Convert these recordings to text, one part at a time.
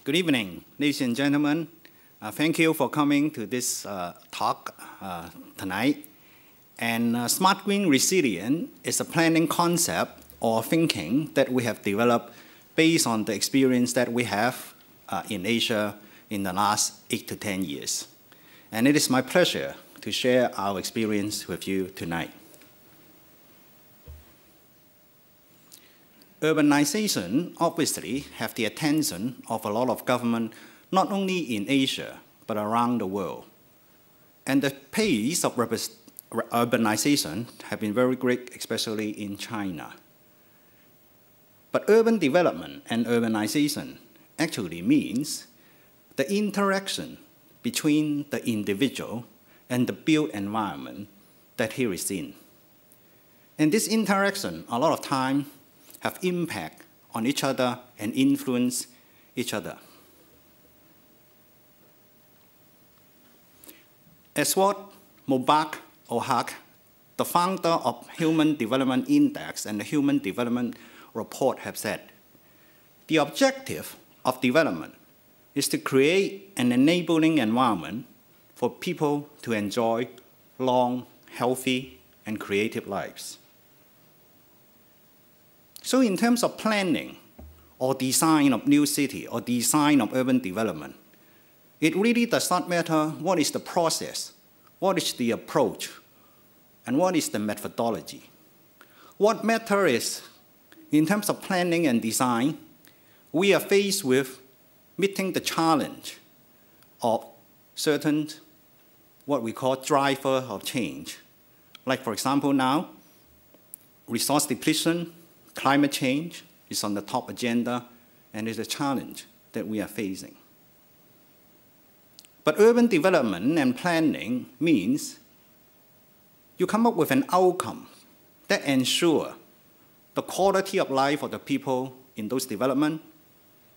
Good evening, ladies and gentlemen. Thank you for coming to this talk tonight. And smart green resilience is a planning concept or thinking that we have developed based on the experience that we have in Asia in the last 8 to 10 years. And it is my pleasure to share our experience with you tonight. Urbanization obviously have the attention of a lot of government, not only in Asia, but around the world. And the pace of urbanization have been very great, especially in China. But urban development and urbanization actually means the interaction between the individual and the built environment that he is in. And this interaction, a lot of time, have impact on each other and influence each other. As what Mobach Ohak, the founder of Human Development Index and the Human Development Report have said, the objective of development is to create an enabling environment for people to enjoy long, healthy, and creative lives. So in terms of planning or design of new city or design of urban development, it really does not matter what is the process, what is the approach, and what is the methodology. What matters is, in terms of planning and design, we are faced with meeting the challenge of certain, what we call driver of change. Like for example now, resource depletion, climate change is on the top agenda and is a challenge that we are facing. But urban development and planning means you come up with an outcome that ensures the quality of life of the people in those developments,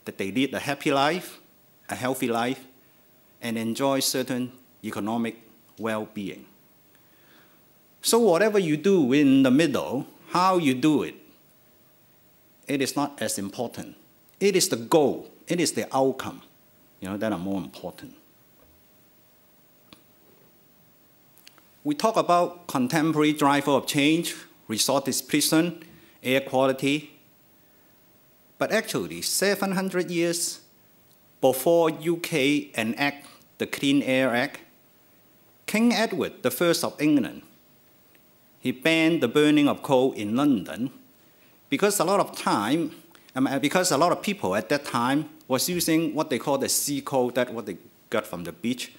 that they lead a happy life, a healthy life, and enjoy certain economic well-being. So whatever you do in the middle, how you do it, it is not as important. It is the goal, it is the outcome, that are more important. We talk about contemporary driver of change, resource depletion, air quality, but actually 700 years before UK enacted the Clean Air Act, King Edward I of England, he banned the burning of coal in London because a lot of people at that time was using what they call the sea coal, that what they got from the beach,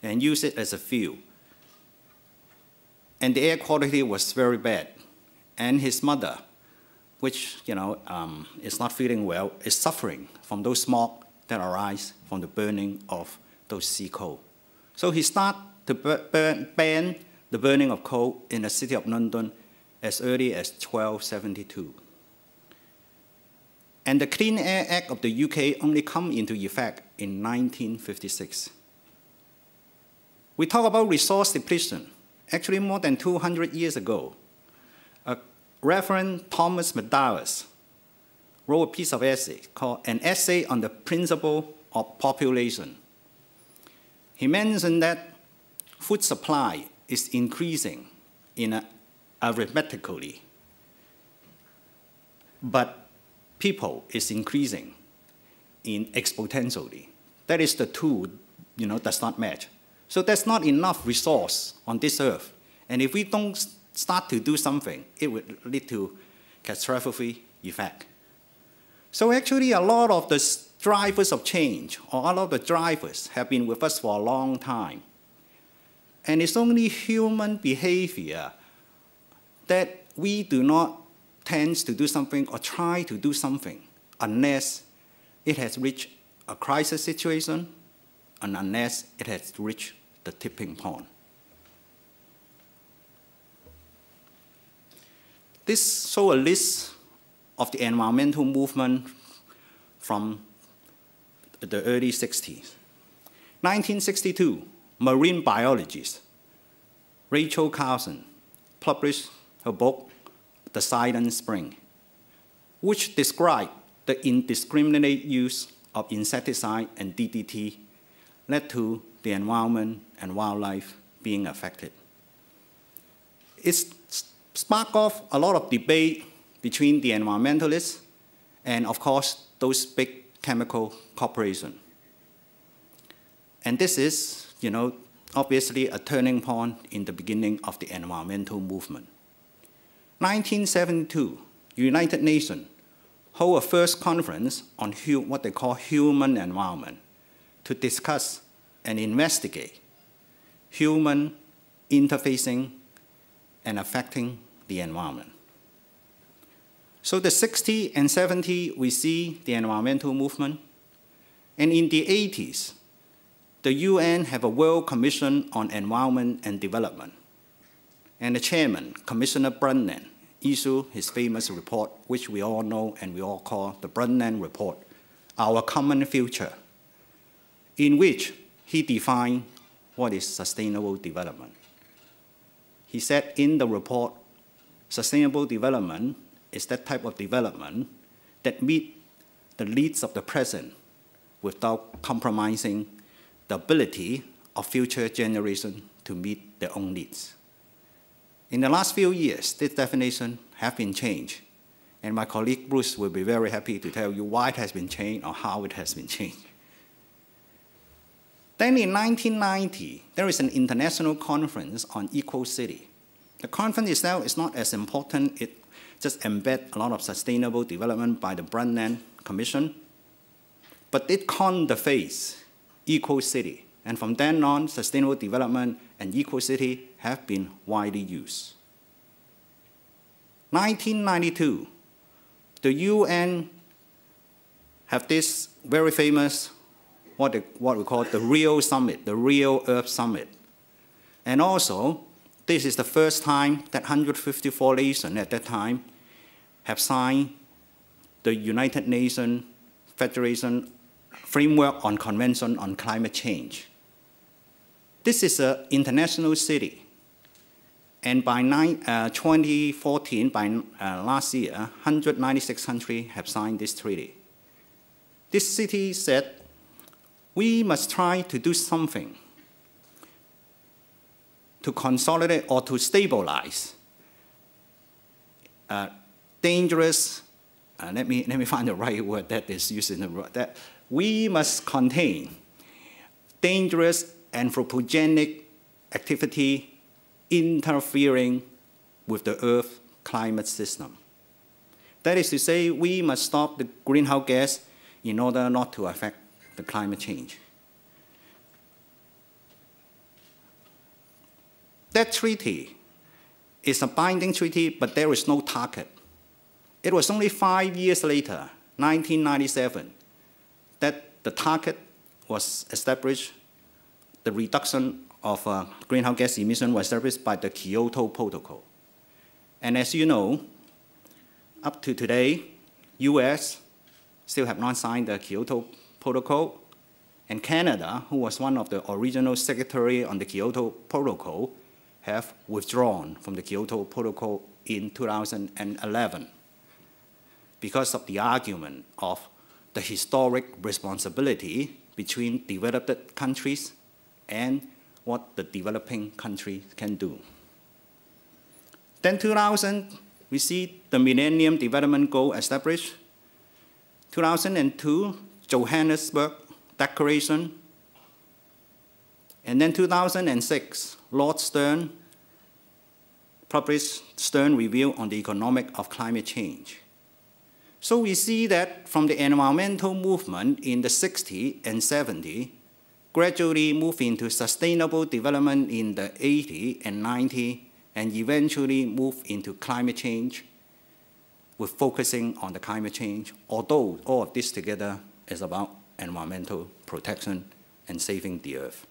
and use it as a fuel. And the air quality was very bad. And his mother, which is not feeling well, is suffering from those smoke that arise from the burning of those sea coal. So he started to ban the burning of coal in the city of London as early as 1272. And the Clean Air Act of the UK only came into effect in 1956. We talk about resource depletion. Actually, more than 200 years ago, Reverend Thomas McDowell wrote a piece of essay called An Essay on the Principle of Population. He mentioned that food supply is increasing arithmetically, but people is increasing exponentially. That is the two, does not match. So there's not enough resource on this earth. And if we don't start to do something, it would lead to catastrophic effect. So actually a lot of the drivers of change, or a lot of the drivers have been with us for a long time. And it's only human behavior that we do not tend to do something or try to do something unless it has reached a crisis situation and unless it has reached the tipping point. This shows a list of the environmental movement from the early 60s. 1962, marine biologist Rachel Carson published her book, The Silent Spring, which described the indiscriminate use of insecticide and DDT led to the environment and wildlife being affected. It sparked off a lot of debate between the environmentalists and, of course, those big chemical corporations. And this is, obviously a turning point in the beginning of the environmental movement. 1972, United Nations hold a first conference on what they call human environment to discuss and investigate human interfacing and affecting the environment. So the 60s and 70s, we see the environmental movement. And in the 80s, the UN have a World Commission on Environment and Development. And the chairman, Commissioner Brundtland, issued his famous report, which we all know and we all call the Brundtland Report, Our Common Future, in which he defined what is sustainable development. He said in the report, sustainable development is that type of development that meets the needs of the present without compromising the ability of future generations to meet their own needs. In the last few years, this definition has been changed, and my colleague Bruce will be very happy to tell you why it has been changed or how it has been changed. Then in 1990, there is an international conference on equal city. The conference itself is not as important. It just embeds a lot of sustainable development by the Brundtland Commission, but it coined the phrase equal city. And from then on, sustainable development and equal city have been widely used. 1992, the UN have this very famous, what we call the Rio Summit, the Rio Earth Summit. And also, this is the first time that 154 nations at that time have signed the United Nations Federation Framework on Convention on Climate Change. This is an international city. And by 2014, by last year, 196 countries have signed this treaty. This city said, we must try to do something to consolidate or to stabilize dangerous, let me find the right word that is used in the word, that we must contain dangerous anthropogenic activity interfering with the Earth climate system. That is to say, we must stop the greenhouse gas in order not to affect the climate change. That treaty is a binding treaty, but there is no target. It was only 5 years later, 1997, that the target was established. The reduction of greenhouse gas emission was established by the Kyoto Protocol. And as you know, up to today, US still have not signed the Kyoto Protocol, and Canada, who was one of the original signatories on the Kyoto Protocol, have withdrawn from the Kyoto Protocol in 2011 because of the argument of the historic responsibility between developed countries and what the developing countries can do. Then 2000, we see the Millennium Development Goal established. 2002, Johannesburg Declaration. And then 2006, Lord Stern published Stern Review on the Economics of Climate Change. So we see that from the environmental movement in the 60s and 70s, gradually move into sustainable development in the 80s and 90s, and eventually move into climate change with focusing on the climate change, although all of this together is about environmental protection and saving the Earth.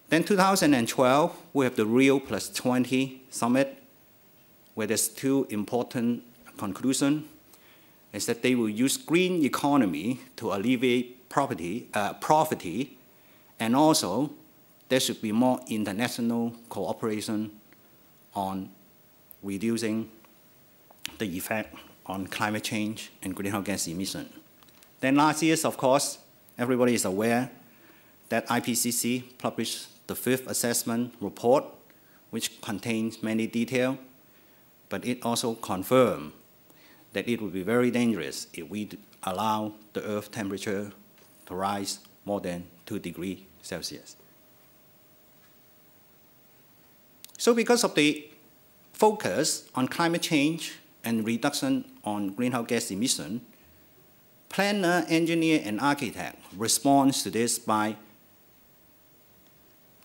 Then 2012, we have the Rio +20 summit, where there's two important conclusions, is that they will use green economy to alleviate poverty, and also there should be more international cooperation on reducing the effect on climate change and greenhouse gas emission. Then last year, of course, everybody is aware that IPCC published the 5th assessment report, which contains many details, but it also confirmed that it would be very dangerous if we allow the Earth temperature to rise more than 2 degrees Celsius. So because of the focus on climate change and reduction on greenhouse gas emission, planner, engineer, and architect respond to this by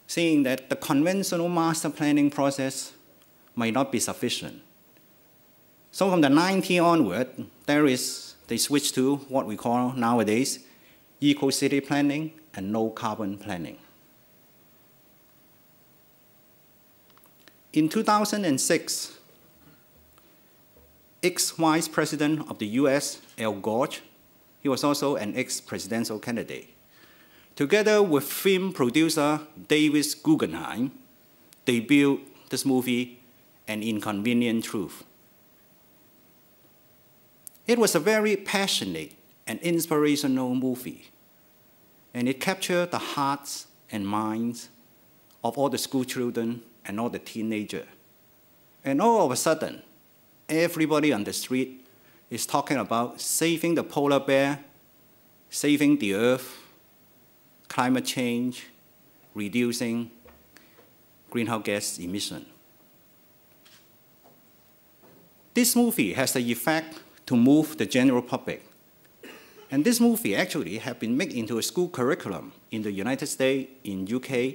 saying that the conventional master planning process might not be sufficient. So from the 90s onward, they switch to what we call nowadays eco-city planning and no-carbon planning. In 2006, ex-Vice President of the US, Al Gore, he was also an ex-presidential candidate, together with film producer David Guggenheim, they built this movie, An Inconvenient Truth. It was a very passionate and inspirational movie, and it captured the hearts and minds of all the school children and all the teenagers. And all of a sudden, everybody on the street is talking about saving the polar bear, saving the Earth, climate change, reducing greenhouse gas emission. This movie has the effect to move the general public. And this movie actually has been made into a school curriculum in the United States, in UK,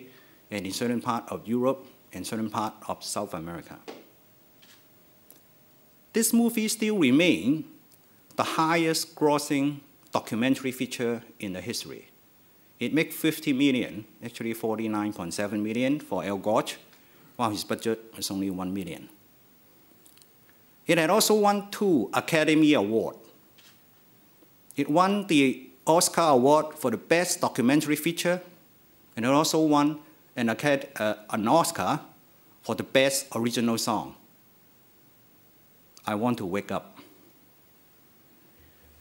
and in certain parts of Europe, and certain parts of South America. This movie still remains the highest grossing documentary feature in the history. It made 50 million, actually 49.7 million for Al Gore, while his budget was only 1 million. It had also won 2 Academy Awards. It won the Oscar Award for the Best Documentary Feature, and it also won an Oscar for the Best Original Song. I Want to Wake Up.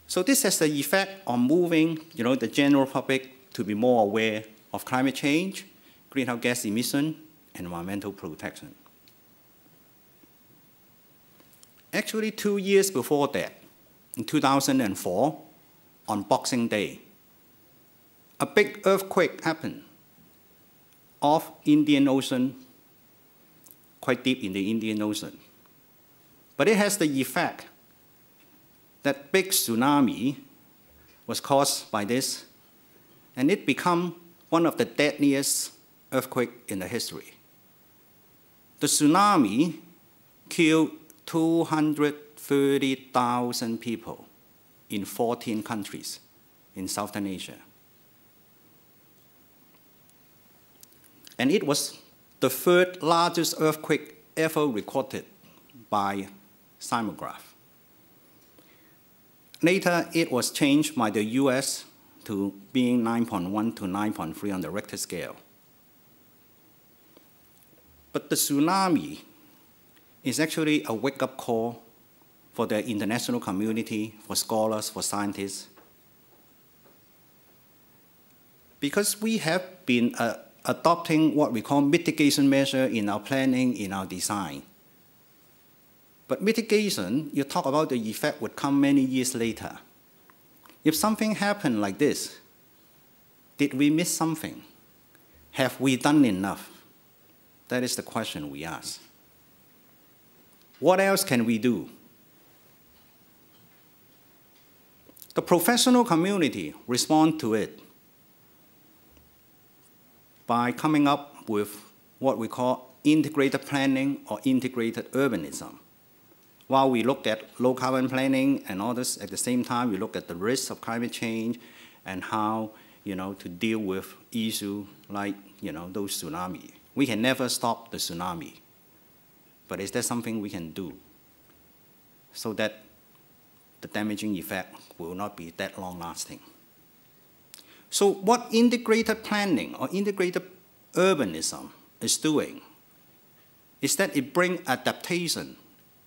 So this has the effect on moving the general public to be more aware of climate change, greenhouse gas emission, and environmental protection. Actually, 2 years before that, in 2004, on Boxing Day, a big earthquake happened off Indian Ocean, quite deep in the Indian Ocean. But it has the effect that big tsunami was caused by this, and it became one of the deadliest earthquakes in the history. The tsunami killed 230,000 people in 14 countries in Southern Asia. And it was the 3rd largest earthquake ever recorded by seismograph. Later, it was changed by the US to being 9.1 to 9.3 on the Richter scale. But the tsunami is actually a wake-up call for the international community, for scholars, for scientists. Because we have been adopting what we call mitigation measure in our planning, in our design. But mitigation, you talk about the effect would come many years later. If something happened like this, did we miss something? Have we done enough? That is the question we ask. What else can we do? The professional community responds to it by coming up with what we call integrated planning or integrated urbanism. While we look at low-carbon planning and all this, at the same time, we look at the risks of climate change and how to deal with issues like those tsunamis. We can never stop the tsunami, but is there something we can do so that the damaging effect will not be that long-lasting? So what integrated planning or integrated urbanism is doing is that it brings adaptation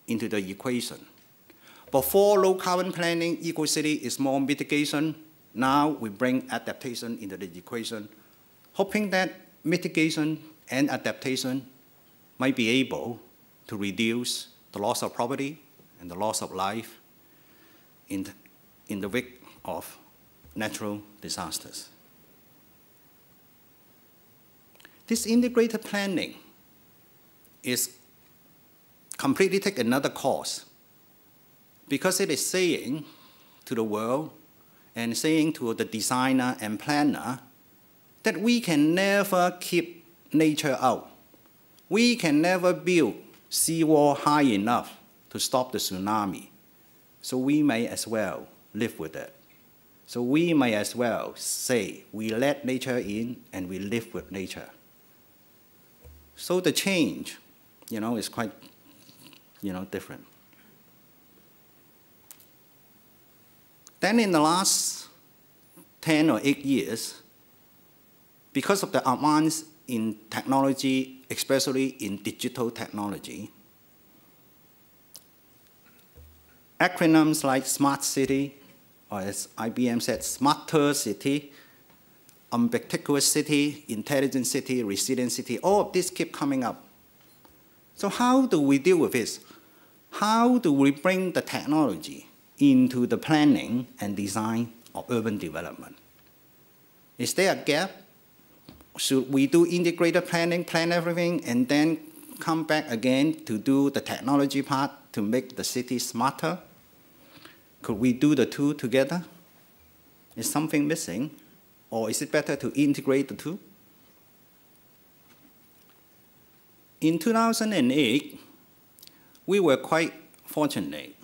into the equation. Before low carbon planning, eco-city is more mitigation. Now we bring adaptation into the equation, hoping that mitigation and adaptation might be able to reduce the loss of property and the loss of life in the wake of natural disasters. This integrated planning is completely take another course because it is saying to the world and saying to the designer and planner that we can never keep nature out. We can never build seawall high enough to stop the tsunami. So we may as well live with it. So we may as well say we let nature in and we live with nature. So the change, is quite, different. Then in the last 10 or 8 years, because of the advance in technology, especially in digital technology, acronyms like smart city, or as IBM said, smarter city, ubiquitous city, intelligent city, resilient city, all of these keep coming up. So how do we deal with this? How do we bring the technology into the planning and design of urban development? Is there a gap? Should we do integrated planning, plan everything, and then come back again to do the technology part to make the city smarter? Could we do the two together? Is something missing? Or is it better to integrate the two? In 2008, we were quite fortunate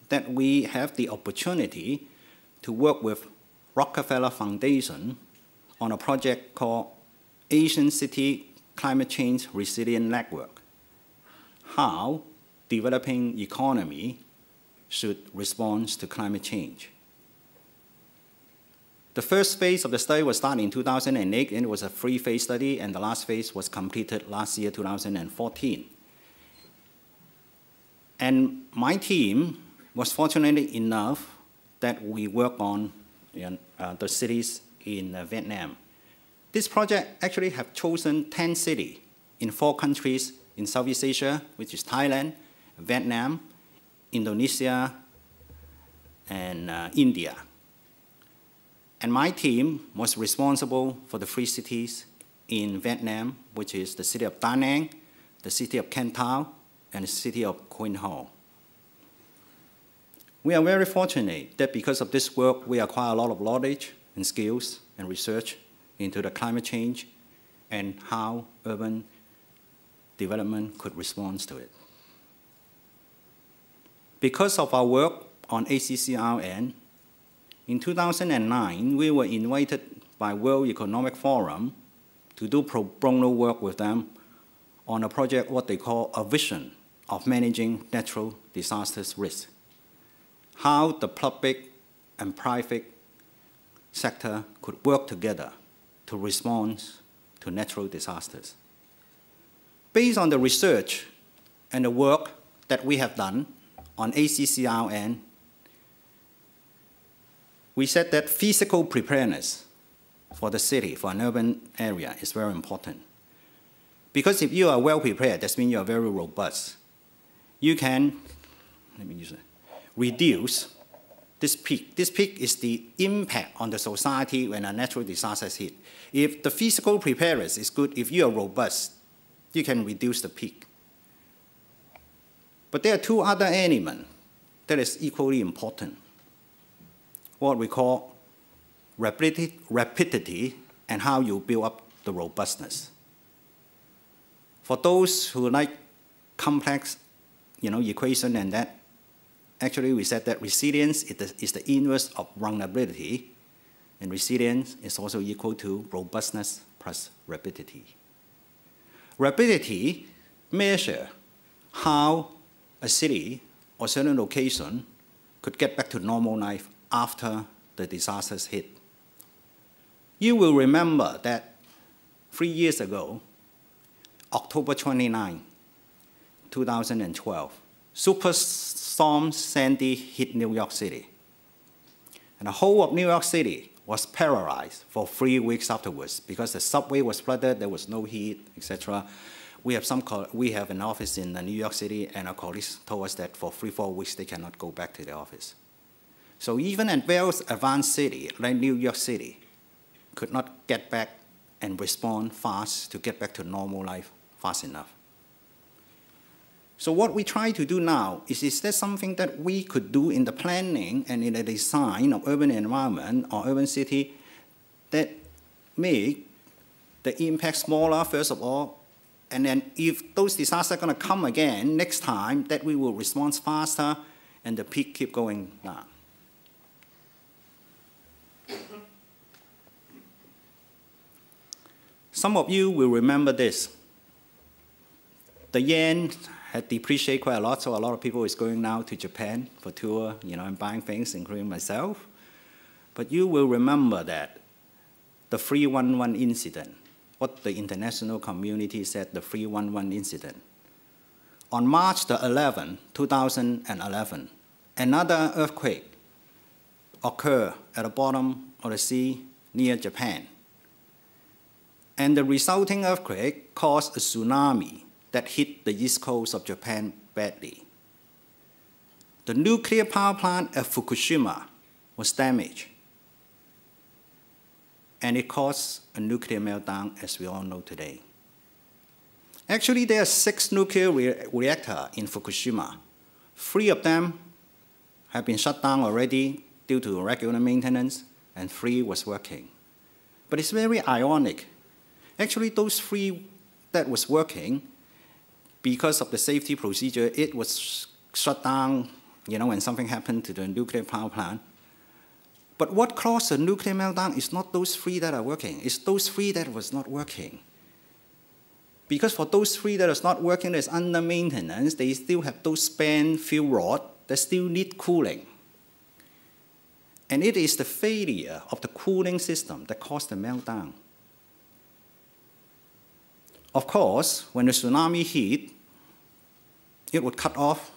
that we have the opportunity to work with Rockefeller Foundation on a project called Asian City Climate Change Resilient Network, how developing economy should respond to climate change. The first phase of the study was started in 2008, and it was a 3-phase study, and the last phase was completed last year, 2014. And my team was fortunate enough that we worked on the cities in Vietnam. This project actually have chosen 10 cities in 4 countries in Southeast Asia, which is Thailand, Vietnam, Indonesia, and India. And my team was responsible for the 3 cities in Vietnam, which is the city of Da Nang, the city of Can Tho, and the city of Queen Ho. We are very fortunate that because of this work, we acquire a lot of knowledge and skills and research into the climate change and how urban development could respond to it. Because of our work on ACCRN, in 2009, we were invited by World Economic Forum to do pro bono work with them on a project, what they call a vision of managing natural disasters risk. How the public and private sector could work together to respond to natural disasters. Based on the research and the work that we have done on ACCRN, we said that physical preparedness for the city, for an urban area, is very important. Because if you are well prepared, that means you are very robust. You can, reduce this peak. This peak is the impact on the society when a natural disaster hit. If the physical preparedness is good, if you are robust, you can reduce the peak. But there are 2 other elements that is equally important. What we call rapidity and how you build up the robustness. For those who like complex equation and that, actually we said that resilience is the inverse of vulnerability, and resilience is also equal to robustness plus rapidity. Rapidity measures how a city or certain location could get back to normal life after the disasters hit. You will remember that 3 years ago, October 29, 2012, Superstorm Sandy hit New York City. And the whole of New York City was paralyzed for 3 weeks afterwards because the subway was flooded, there was no heat, etc. We have an office in New York City, and our colleagues told us that for 3-4 weeks they cannot go back to the office. So even a very advanced city like New York City could not get back and respond fast to get back to normal life fast enough. So what we try to do now is there something that we could do in the planning and in the design of urban environment or urban city that make the impact smaller, first of all, and then if those disasters are going to come again next time, that we will respond faster and the peak keep going down. Some of you will remember this. The yen had depreciated quite a lot, so a lot of people is going now to Japan for tour, and buying things, including myself. But you will remember that the 311 incident, what the international community said, the 311 incident. On March the 11th, 2011, another earthquake occurred at the bottom of the sea near Japan. And the resulting earthquake caused a tsunami that hit the east coast of Japan badly. The nuclear power plant at Fukushima was damaged, and it caused a nuclear meltdown, as we all know today. Actually, there are 6 nuclear reactors in Fukushima. 3 of them have been shut down already due to regular maintenance, and 3 was working. But it's very ironic. Actually, those 3 that was working, because of the safety procedure, it was shut down, when something happened to the nuclear power plant. But what caused the nuclear meltdown is not those 3 that are working, it's those 3 that was not working. Because for those 3 that is not working, that's under maintenance, they still have those spent fuel rods that still need cooling. And it is the failure of the cooling system that caused the meltdown. Of course, when the tsunami hit, it would cut off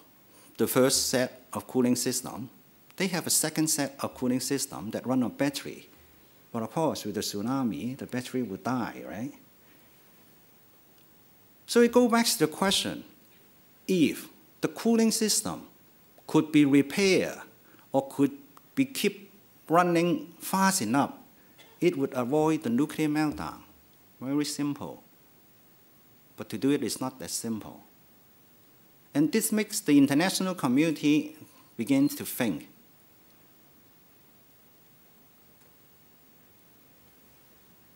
the first set of cooling system. They have a second set of cooling system that run on battery. But of course, with the tsunami, the battery would die, right? So it goes back to the question, if the cooling system could be repaired or could be kept running fast enough, it would avoid the nuclear meltdown. Very simple. But to do it is not that simple. And this makes the international community begin to think.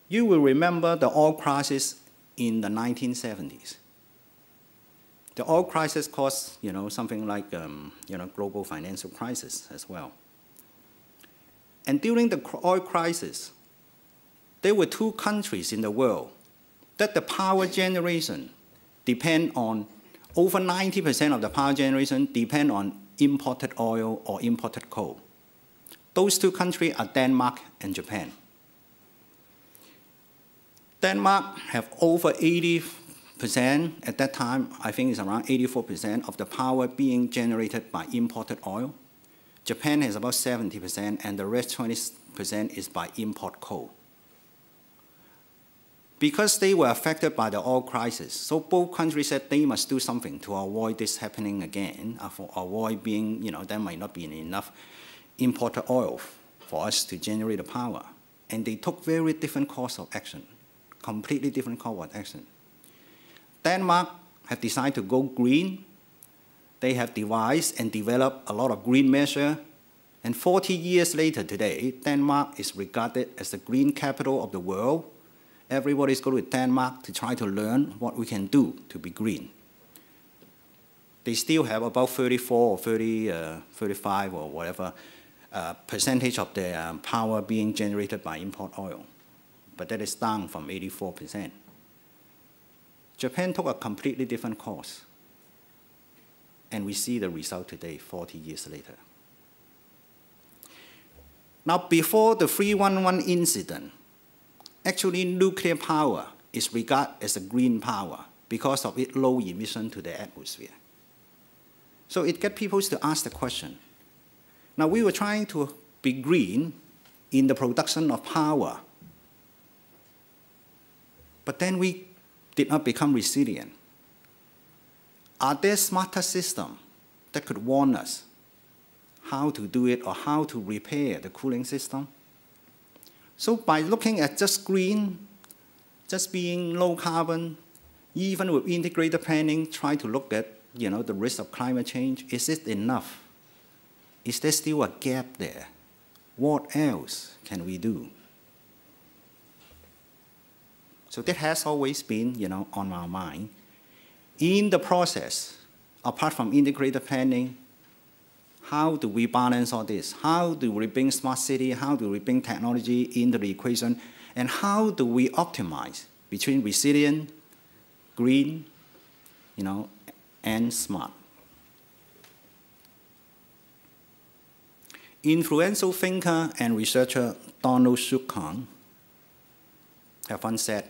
You will remember the oil crisis in the 1970s. The oil crisis caused, something like, global financial crisis as well. And during the oil crisis, there were 2 countries in the world that the power generation depend on, over 90% of the power generation depend on imported oil or imported coal. Those 2 countries are Denmark and Japan. Denmark have over 80%, at that time, I think it's around 84% of the power being generated by imported oil. Japan has about 70%, and the rest 20% is by import coal. Because they were affected by the oil crisis, so both countries said they must do something to avoid this happening again, for avoid being, there might not be enough imported oil for us to generate the power. And they took very different course of action, completely different course of action. Denmark have decided to go green. They have devised and developed a lot of green measures. And 40 years later today, Denmark is regarded as the green capital of the world. Everybody's going to Denmark to try to learn what we can do to be green. They still have about 34 or 35 or whatever percentage of their power being generated by import oil. But that is down from 84%. Japan took a completely different course. And we see the result today, 40 years later. Now, before the 311 incident, actually nuclear power is regarded as a green power because of its low emission to the atmosphere. So it gets people to ask the question. Now, we were trying to be green in the production of power, but then we did not become resilient. Are there smarter systems that could warn us how to do it or how to repair the cooling system? So by looking at just green, just being low carbon, even with integrated planning, try to look at the risk of climate change, is it enough? Is there still a gap there? What else can we do? So that has always been on our mind. In the process, apart from integrated planning, how do we balance all this? How do we bring smart city? How do we bring technology into the equation? And how do we optimize between resilient, green, and smart? Influential thinker and researcher Donald Shukon have once said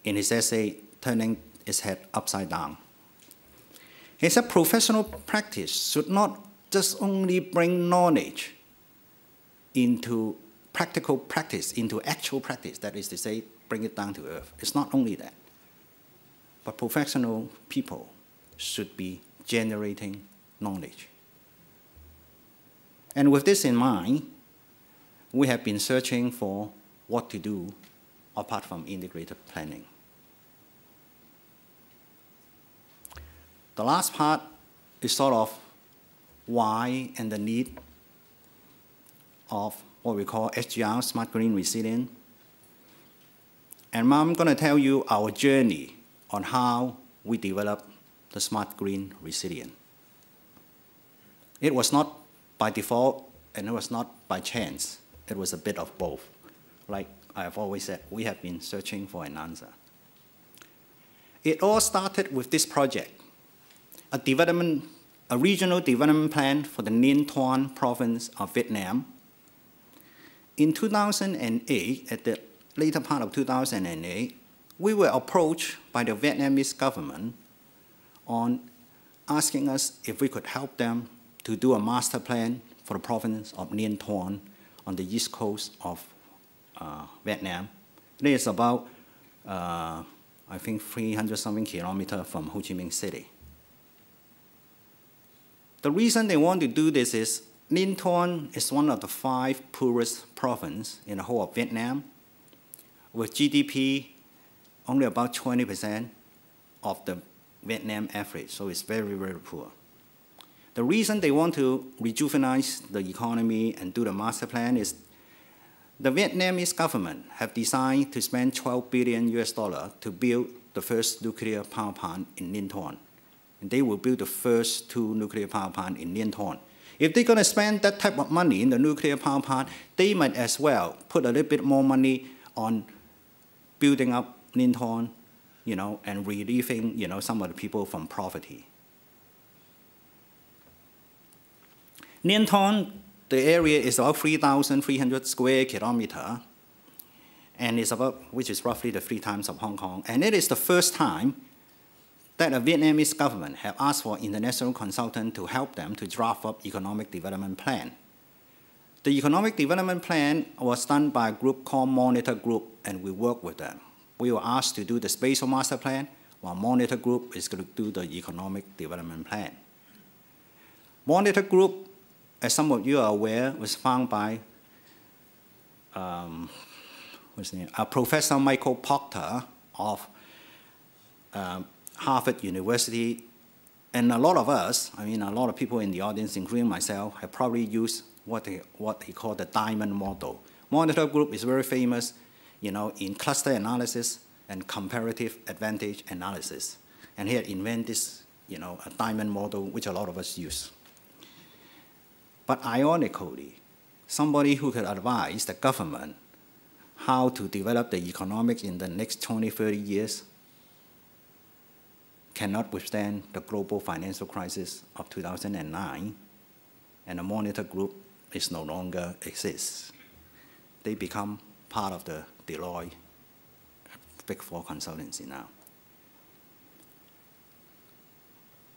in his essay, Turning Its Head Upside Down, he said professional practice should not just only bring knowledge into practical practice, into actual practice, that is to say, bring it down to earth. It's not only that, but professional people should be generating knowledge. And with this in mind, we have been searching for what to do apart from integrated planning. The last part is sort of why and the need of what we call SGR, Smart Green Resilient. And I'm going to tell you our journey on how we developed the Smart Green Resilient. It was not by default, and it was not by chance. It was a bit of both. Like I have always said, we have been searching for an answer. It all started with this project, a regional development plan for the Ninh Thuan province of Vietnam. In 2008, at the later part of 2008, we were approached by the Vietnamese government on asking us if we could help them to do a master plan for the province of Ninh Thuan on the east coast of Vietnam. It is about, I think, 300-something kilometers from Ho Chi Minh City. The reason they want to do this is Ninh Thuan is one of the 5 poorest provinces in the whole of Vietnam, with GDP only about 20% of the Vietnam average, so it's very, very poor. The reason they want to rejuvenize the economy and do the master plan is the Vietnamese government have designed to spend $12 billion to build the first nuclear power plant in Ninh Thuan. And they will build the first 2 nuclear power plants in Ninh Thuan. If they're going to spend that type of money in the nuclear power plant, they might as well put a little bit more money on building up Ninh Thuan, and relieving, some of the people from poverty. Ninh Thuan, the area is about 3,300 square kilometers, and it's which is roughly the 3 times of Hong Kong. And it is the first time that a Vietnamese government have asked for international consultant to help them to draft up economic development plan. The economic development plan was done by a group called Monitor Group, and we worked with them. We were asked to do the Spatial Masterplan, while Monitor Group is going to do the economic development plan. Monitor Group, as some of you are aware, was founded by Professor Michael Proctor of Harvard University. And a lot of us, a lot of people in the audience, including myself, have probably used what he called the diamond model. Monitor Group is very famous, in cluster analysis and comparative advantage analysis. And he had invented this, a diamond model, which a lot of us use. But ironically, somebody who could advise the government how to develop the economics in the next 20, 30 years cannot withstand the global financial crisis of 2009, and the Monitor Group is no longer exists. They become part of the Deloitte Big Four consultancy now.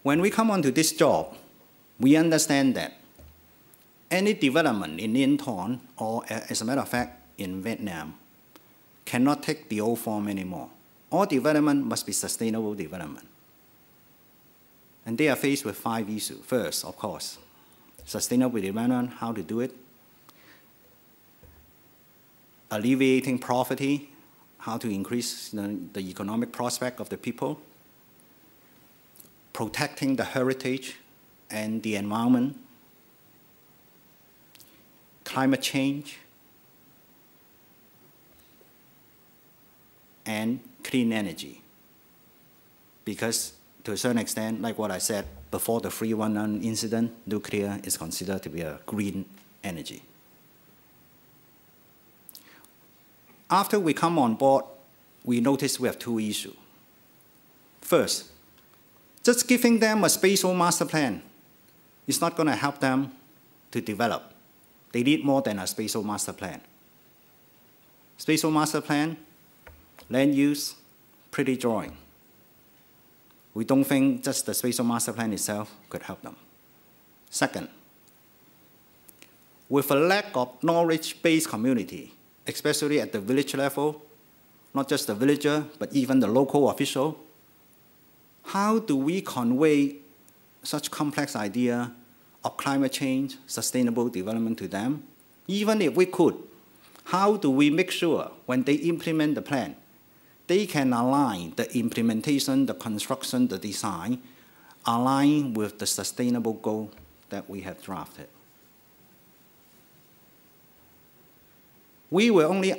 When we come onto this job, we understand that any development in Linton, or as a matter of fact, in Vietnam, cannot take the old form anymore. All development must be sustainable development. And they are faced with 5 issues. First, of course, sustainable development, how to do it. Alleviating poverty, how to increase the economic prospect of the people. Protecting the heritage and the environment. Climate change. And clean energy. Because to a certain extent, like what I said before the 311 incident, nuclear is considered to be a green energy. After we come on board, we notice we have 2 issues. First, just giving them a spatial master plan is not going to help them to develop. They need more than a spatial master plan. Spatial master plan, land use, pretty drawing. We don't think just the spatial master plan itself could help them. Second, with a lack of knowledge-based community, especially at the village level, not just the villager, but even the local official, how do we convey such complex idea of climate change, sustainable development to them? Even if we could, how do we make sure when they implement the plan, they can align the implementation, the construction, the design, align with the sustainable goal that we have drafted? We were only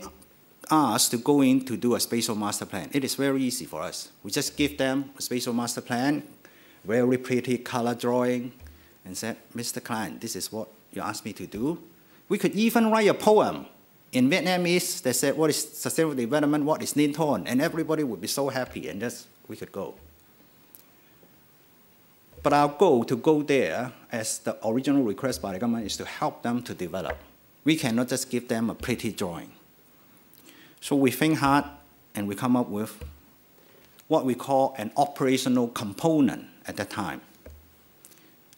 asked to go in to do a spatial master plan. It is very easy for us. We just give them a spatial master plan, very pretty color drawing, and said, Mr. Client, this is what you asked me to do. We could even write a poem in Vietnamese that said, what is sustainable development, what is Linton, and everybody would be so happy, and just we could go. But our goal to go there, as the original request by the government, is to help them to develop. We cannot just give them a pretty drawing. So we think hard, and we come up with what we call an operational component at that time.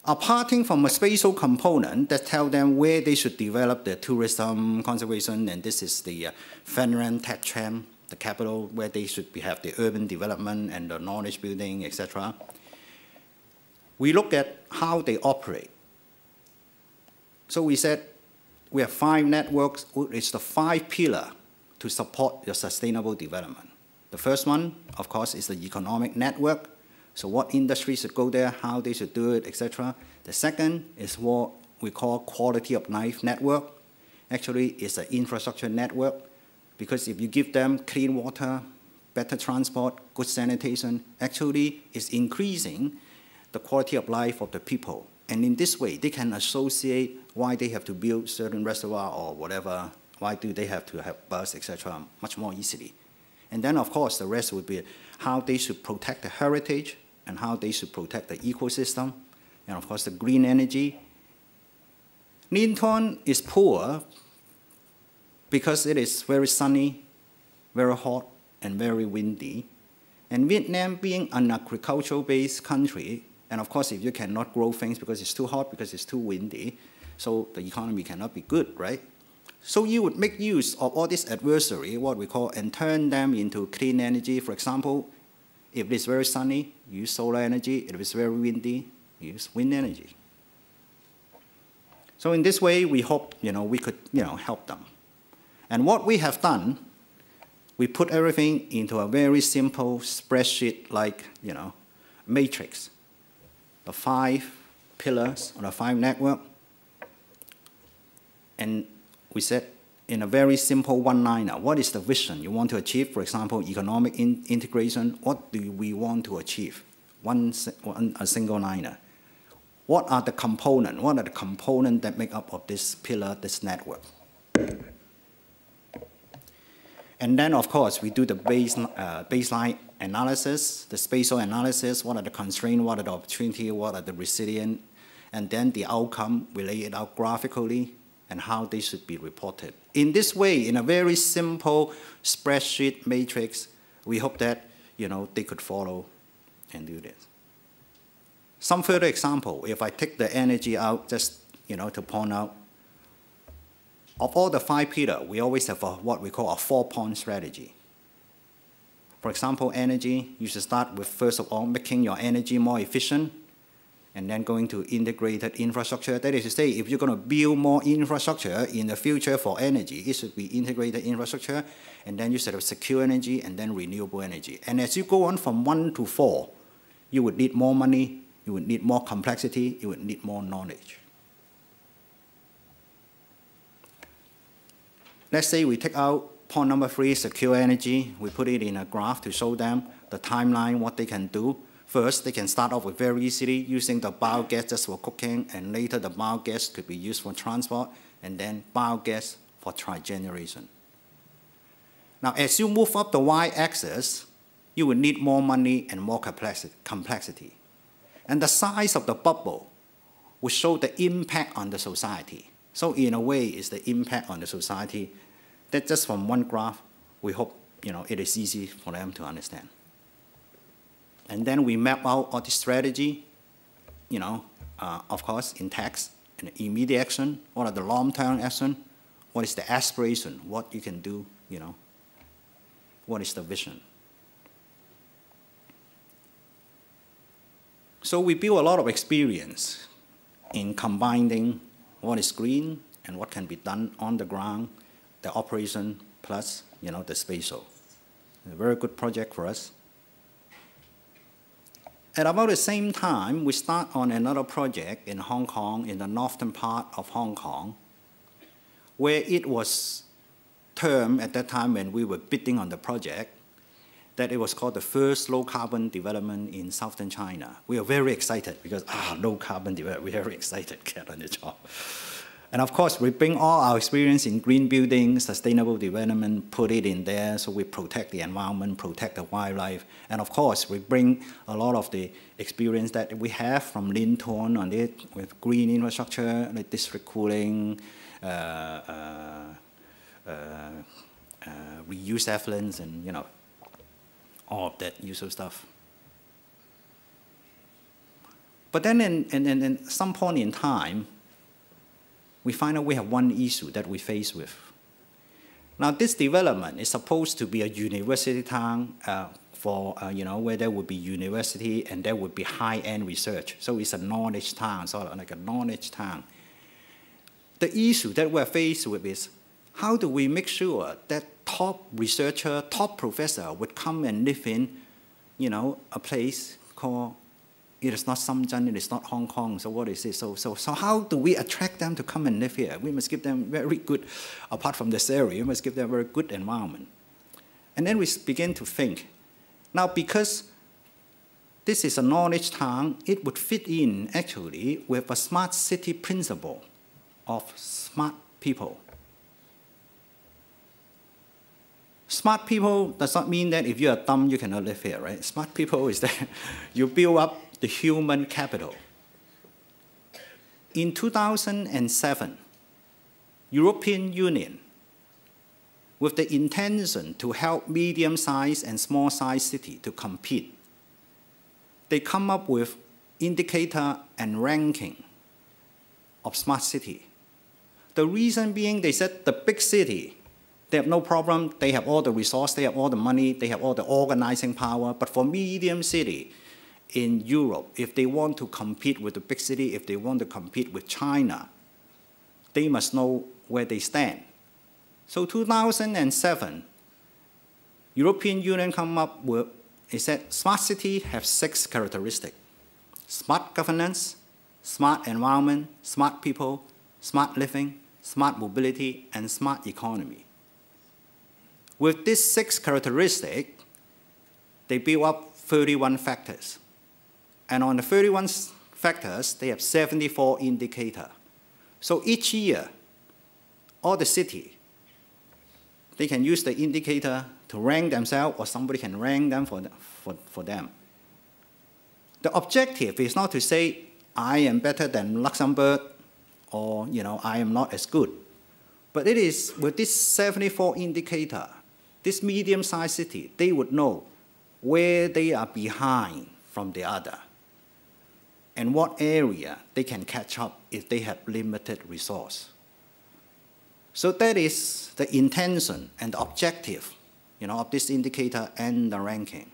Aparting from a spatial component that tells them where they should develop the tourism conservation, and this is the Phan Rang Tech Tram, the capital where they should have the urban development and the knowledge building, etc. We look at how they operate. So we said we have 5 networks. It's the 5 pillars to support your sustainable development. The first one, of course, is the economic network. So what industries should go there, how they should do it, etc. The second is what we call quality of life network. Actually, it's an infrastructure network, because if you give them clean water, better transport, good sanitation, actually it's increasing the quality of life of the people. And in this way, they can associate why they have to build certain reservoir or whatever, why do they have to have bus, etc., much more easily. And then, of course, the rest would be how they should protect the heritage and how they should protect the ecosystem, and of course the green energy. Linton is poor because it is very sunny, very hot, and very windy. And Vietnam being an agricultural-based country, and of course if you cannot grow things because it's too hot, because it's too windy, so the economy cannot be good, right? So you would make use of all this adversary, what we call, and turn them into clean energy. For example, if it's very sunny, use solar energy. If it's very windy, use wind energy. So in this way, we hope we could help them. And what we have done, we put everything into a very simple spreadsheet-like matrix. The 5 pillars on the 5 network. And we said in a very simple one-liner, what is the vision you want to achieve? For example, economic integration, what do we want to achieve? A single liner. What are the components? What are the components that make up of this pillar, this network? And then, of course, we do the baseline analysis, the spatial analysis, what are the constraints, what are the opportunities, what are the resilience, and then the outcome, we lay it out graphically, and how they should be reported. In this way, in a very simple spreadsheet matrix, we hope that they could follow and do this. Some further example, if I take the energy out, just to point out, of all the 5 pillars, we always have what we call a 4-point strategy. For example, energy, you should start with, first of all, making your energy more efficient, and then going to integrated infrastructure. That is to say, if you're going to build more infrastructure in the future for energy, it should be integrated infrastructure, and then you should have secure energy, and then renewable energy. And as you go on from 1 to 4, you would need more money, you would need more complexity, you would need more knowledge. Let's say we take out point number 3, secure energy. We put it in a graph to show them the timeline, what they can do. First, they can start off with very easily using the biogas just for cooking, and later the biogas could be used for transport, and then biogas for trigeneration. Now, as you move up the y-axis, you will need more money and more complexity. And the size of the bubble will show the impact on the society. So in a way, it's the impact on the society that just from one graph, we hope it is easy for them to understand. And then we map out all the strategy, of course, in text, and immediate action, what are the long-term action, what is the aspiration, what you can do, what is the vision. So we build a lot of experience in combining what is green and what can be done on the ground, the operation plus, the spatial. A very good project for us. At about the same time, we start on another project in Hong Kong, in the northern part of Hong Kong, where it was termed at that time when we were bidding on the project, that it was called the first low-carbon development in southern China. We are very excited because, low-carbon development, we're very excited to get on the job. And of course, we bring all our experience in green building, sustainable development, put it in there so we protect the environment, protect the wildlife. And of course, we bring a lot of the experience that we have from Linton on it with green infrastructure, like district cooling, reuse effluents, and all of that usual stuff. But then in some point in time, we find out we have one issue that we face with. Now, this development is supposed to be a university town where there would be university and there would be high-end research. So it's a knowledge town, sort of like a knowledge town. The issue that we're faced with is, how do we make sure that top researcher, top professor would come and live in, a place called, it is not Shenzhen, it is not Hong Kong, so what is it? So how do we attract them to come and live here? We must give them very good, apart from this area, we must give them a very good environment. And then we begin to think, now because this is a knowledge town, it would fit in actually with a smart city principle of smart people. Smart people does not mean that if you are dumb, you cannot live here, right? Smart people is that you build up the human capital. In 2007, European Union, with the intention to help medium-sized and small-sized cities to compete, they come up with indicator and ranking of smart city. The reason being, they said the big city, they have no problem, they have all the resource, they have all the money, they have all the organizing power, but for medium city, in Europe, if they want to compete with the big city, if they want to compete with China, they must know where they stand. So 2007, European Union come up with, it said smart city have 6 characteristics. Smart governance, smart environment, smart people, smart living, smart mobility, and smart economy. With these 6 characteristics, they build up 31 factors. And on the 31 factors, they have 74 indicators. So each year, all the city, they can use the indicator to rank themselves, or somebody can rank them for them. The objective is not to say, I am better than Luxembourg, or I am not as good. But it is with this 74 indicator, this medium-sized city, they would know where they are behind from the other. and what area they can catch up if they have limited resource. So that is the intention and the objective, of this indicator and the ranking.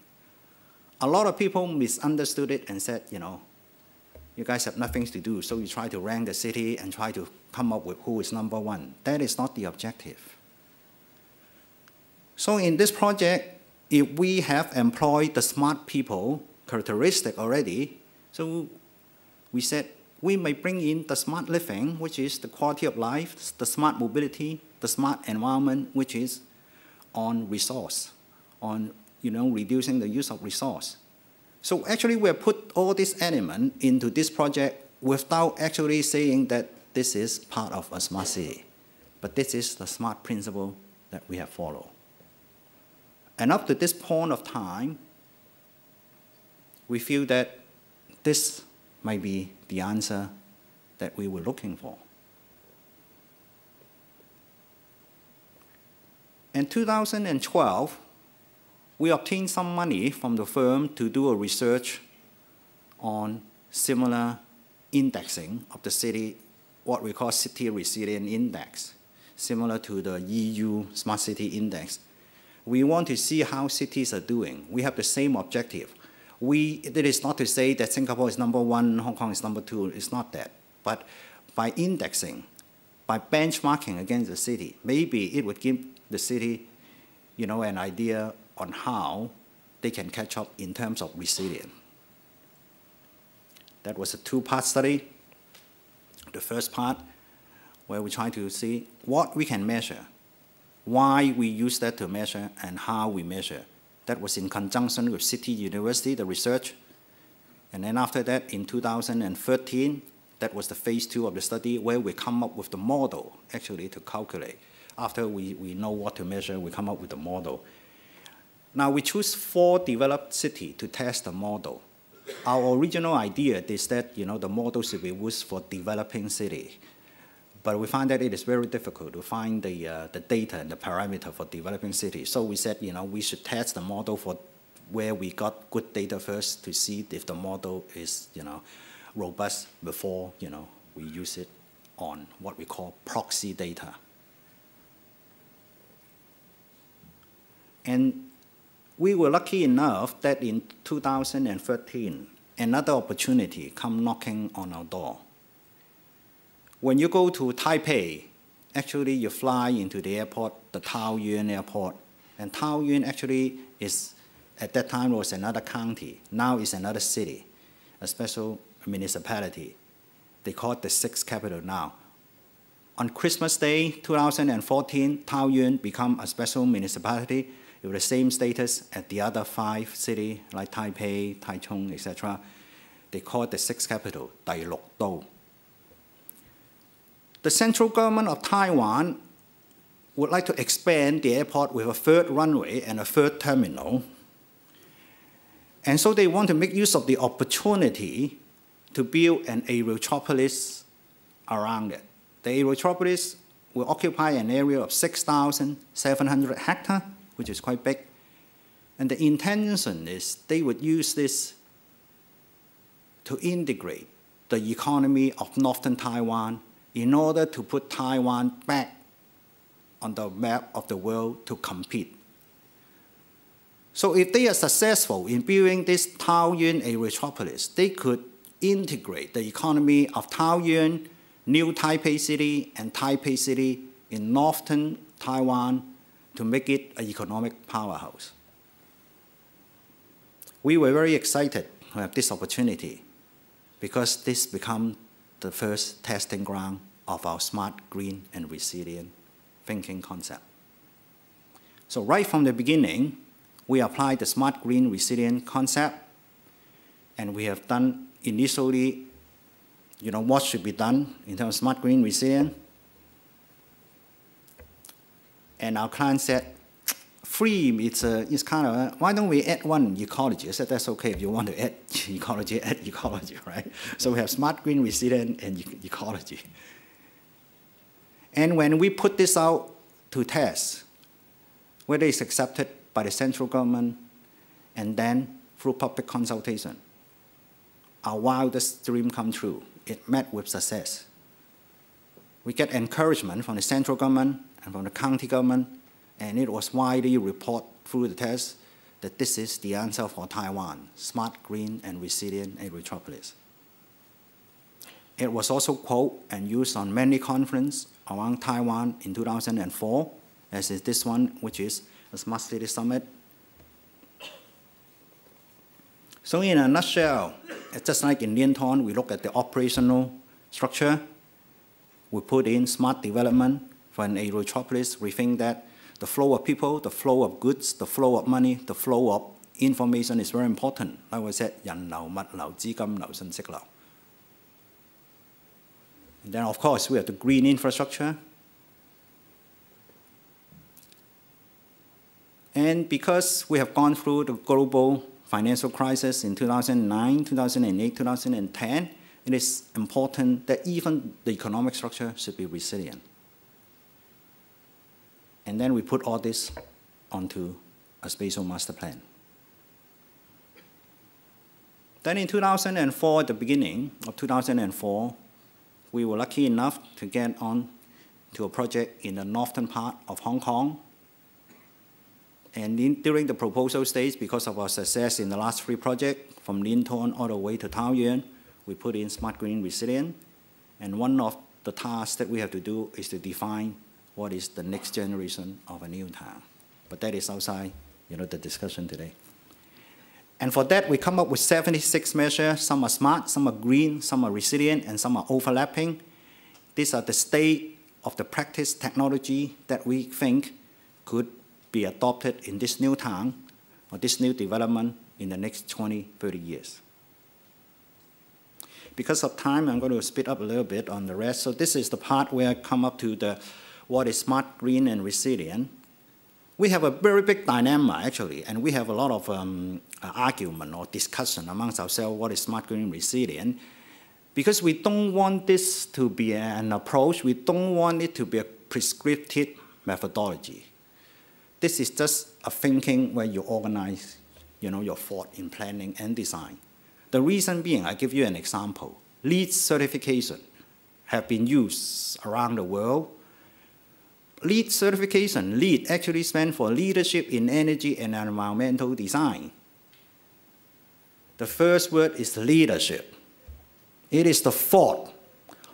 A lot of people misunderstood it and said, you guys have nothing to do, so you try to rank the city and try to come up with who is number one. That is not the objective. So in this project, if we have employed the smart people characteristic already, so we said we may bring in the smart living, which is the quality of life, the smart mobility, the smart environment, which is on resource, on reducing the use of resource. So actually we have put all these elements into this project without actually saying that this is part of a smart city. But this is the smart principle that we have followed. And up to this point of time, we feel that this might be the answer that we were looking for. In 2012, we obtained some money from the firm to do a research on similar indexing of the city, what we call City Resilience Index, similar to the EU Smart City Index. We want to see how cities are doing. We have the same objective. It is not to say that Singapore is number one, Hong Kong is number two. It's not that. But by indexing, by benchmarking against the city, maybe it would give the city, an idea on how they can catch up in terms of resilience. That was a two-part study. The first part, where we try to see what we can measure, why we use that to measure, and how we measure. That was in conjunction with City University, the research. And then after that, in 2013, that was the phase 2 of the study, where we come up with the model, actually, to calculate. After we know what to measure, we come up with the model. Now, we choose 4 developed cities to test the model. Our original idea is that, the model should be used for developing city. But we find that it is very difficult to find the data and the parameter for developing cities. So we said, we should test the model for where we got good data first to see if the model is, robust before, we use it on what we call proxy data. And we were lucky enough that in 2013, another opportunity come knocking on our door. When you go to Taipei, actually you fly into the airport, the Taoyuan airport, and Taoyuan actually is, at that time was another county, now is another city, a special municipality. They call it the 6th capital now. On Christmas Day, 2014, Taoyuan become a special municipality with the same status as the other 5 cities like Taipei, Taichung, etc. They call it the 6th capital, 第六都. The central government of Taiwan would like to expand the airport with a 3rd runway and a 3rd terminal. And so they want to make use of the opportunity to build an Eurotropolis around it. The Eurotropolis will occupy an area of 6,700 hectares, which is quite big. And the intention is they would use this to integrate the economy of northern Taiwan in order to put Taiwan back on the map of the world to compete. So if they are successful in building this Taoyuan Eurotropolis, they could integrate the economy of Taoyuan, New Taipei City, and Taipei City in northern Taiwan to make it an economic powerhouse. We were very excited to have this opportunity because this becomes the first testing ground of our smart, green, and resilient thinking concept. So right from the beginning, we applied the smart, green, resilient concept, and we have done initially, what should be done in terms of smart, green, resilient. And our client said, free, it's kind of, why don't we add one ecology? I said, that's okay, if you want to add ecology, right? So we have smart, green, resilient, and ecology. And when we put this out to test, whether it's accepted by the central government, and then through public consultation, our wildest dream come true. It met with success. We get encouragement from the central government and from the county government, and it was widely reported through the test that this is the answer for Taiwan, smart, green, and resilient Eurotropolis. It was also quoted and used on many conferences around Taiwan in 2004, as is this one, which is a Smart City Summit. So in a nutshell, it's just like in Linton, we look at the operational structure. We put in smart development for an Eurotropolis. We think that the flow of people, the flow of goods, the flow of money, the flow of information is very important. Like I said, 人流、物流、資金流、信息流. And then, of course, we have the green infrastructure. And because we have gone through the global financial crisis in 2009, 2008, 2010, it is important that even the economic structure should be resilient. And then we put all this onto a spatial master plan. Then in 2004, at the beginning of 2004, we were lucky enough to get on to a project in the northern part of Hong Kong. And during the proposal stage, because of our success in the last 3 projects, from Linton all the way to Taoyuan, we put in smart, green, resilient. And one of the tasks that we have to do is to define what is the next generation of a new town. But that is outside, the discussion today. And for that, we come up with 76 measures. Some are smart, some are green, some are resilient, and some are overlapping. These are the state of the practice technology that we think could be adopted in this new town or this new development in the next 20, 30 years. Because of time, I'm going to speed up a little bit on the rest. So this is the part where I come up to what is smart, green, and resilient. We have a very big dilemma, actually, and we have a lot of argument or discussion amongst ourselves what is smart, green, resilient, because we don't want this to be an approach. We don't want it to be a prescriptive methodology. This is just a thinking where you organize, your thought in planning and design. The reason being, I give you an example. LEED certification have been used around the world. LEED certification, LEED actually stands for Leadership in Energy and Environmental Design. The first word is leadership. It is the thought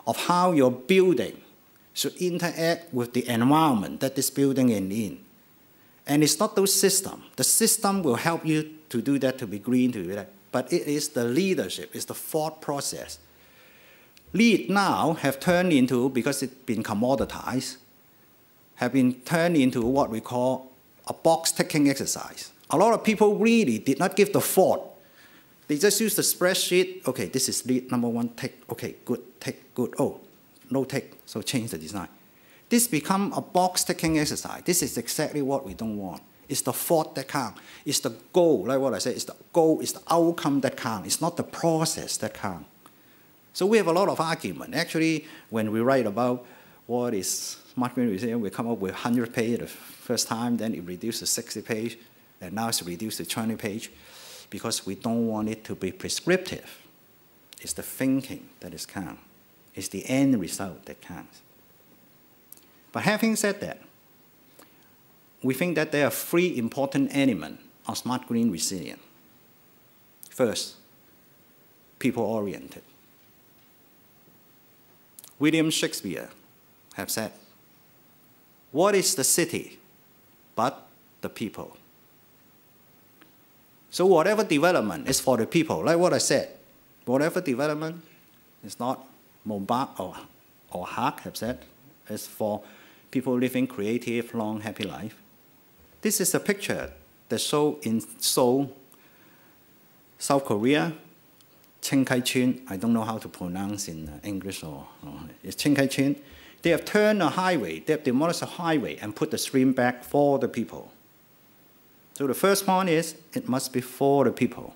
of how your building should interact with the environment that this building is in. And it's not those systems. The system will help you to do that, to be green, to do that. But it is the leadership, it's the thought process. LEED now have turned into, because it's been commoditized, have been turned into what we call a box-ticking exercise. A lot of people really did not give the thought. They just use the spreadsheet. Okay, this is LEED number 1, tick. Okay, good, tick, good. Oh, no tick, so change the design. This become a box-ticking exercise. This is exactly what we don't want. It's the thought that counts. It's the goal, like what I said, it's the goal, it's the outcome that counts. It's not the process that counts. So we have a lot of argument. Actually, when we write about what is smart, green, resilient, we come up with 100 pages the first time, then it reduced to 60 pages, and now it's reduced to 20 pages, because we don't want it to be prescriptive. It's the thinking that is count. It's the end result that counts. But having said that, we think that there are 3 important elements of smart, green, resilient. First, people-oriented. William Shakespeare have said, what is the city but the people? So whatever development is for the people, like what I said, whatever development is not Montbach or Hart have said, is for people living creative, long, happy life. This is a picture that shows in Seoul, South Korea, Chiang Kai-chun. I don't know how to pronounce in English it's Chiang Kai-chun. They have turned a highway, they have demolished a highway and put the stream back for the people. So the first point is, it must be for the people.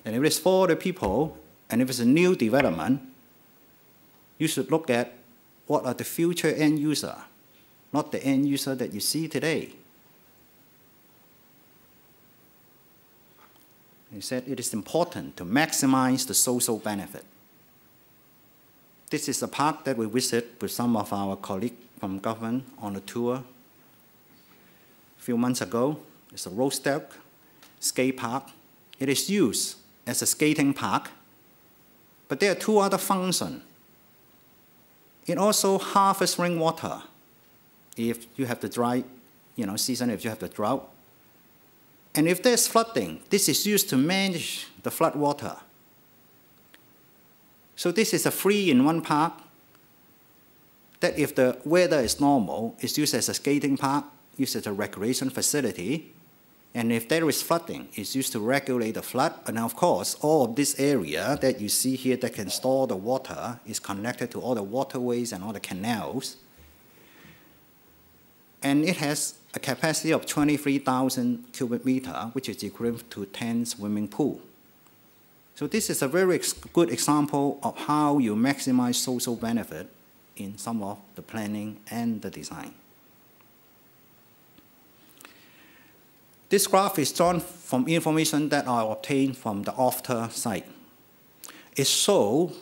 And if it's for the people, and if it's a new development, you should look at what are the future end user, not the end user that you see today. He said it is important to maximize the social benefit. This is a park that we visit with some of our colleagues from government on a tour a few months ago. It's a Rosedale skate park. It is used as a skating park, but there are two other functions. It also harvests rainwater if you have the dry season, if you have the drought. And if there's flooding, this is used to manage the flood water. So this is a three-in-one park that if the weather is normal, is used as a skating park, used as a recreation facility. And if there is flooding, it's used to regulate the flood. And of course, all of this area that you see here that can store the water is connected to all the waterways and all the canals. And it has a capacity of 23,000 cubic meters, which is equivalent to 10 swimming pools. So this is a very good example of how you maximize social benefit in some of the planning and the design. This graph is drawn from information that I obtained from the OFTA site. It shows